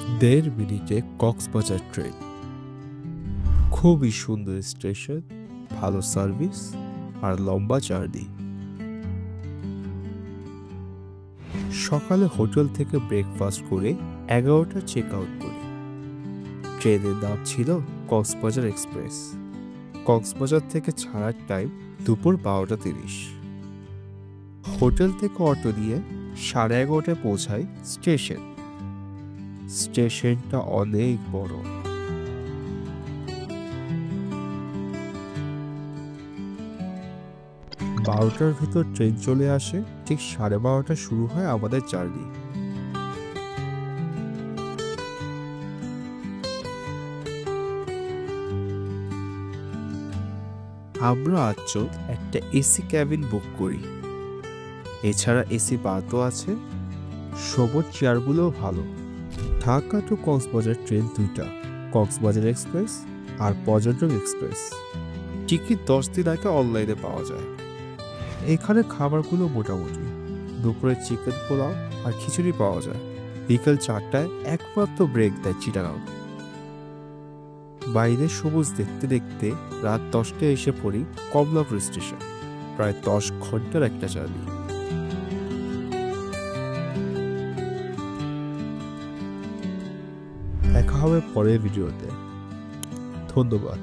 1.5 মিনিটে কক্সবাজার ট্রেন। খুবই সুন্দর স্টেশন, ভালো সার্ভিস আর লম্বা জার্নি। সকালে হোটেল থেকে ব্রেকফাস্ট করে 11টা চেক আউট করি। ট্রেনের নাম ছিল কক্সবাজার এক্সপ্রেস। কক্সবাজার থেকে ছাড়ার টাইম দুপুর 12টা 30। হোটেল থেকে অটো নিয়ে 11:30টায় পৌঁছাই স্টেশন। স্টেশনটা অনেক বড়। 12টার ভিতর ট্রেন চলে আসে, ঠিক 12:30 শুরু হয় আমাদের জার্নি। আমরা 8জন একটা এসি ক্যাবিন বুক করি। এছাড়া এসি বাসও আছে। সবুজ চেয়ারগুলোও ভালো। ঢাকা টু কক্সবাজার ট্রেন 2টা, কক্সবাজার এক্সপ্রেস আর পর্যটক এক্সপ্রেস। টিকিট 10 দিন আগে অনলাইনে পাওয়া যায়। এখানে খাবারগুলো মোটামুটি। দুপুরে চিকেন পোলাও আর খিচুড়ি পাওয়া যায়। বিকেল 4টায় একমাত্র ব্রেক দেয় চিটাগাং। বাইরে সবুজ দেখতে দেখতে রাত 10টায় এসে পড়ি কমলাপুর স্টেশন। প্রায় 10 ঘন্টার একটা জার্নি। দেখা হবে পরের ভিডিওতে। ধন্যবাদ।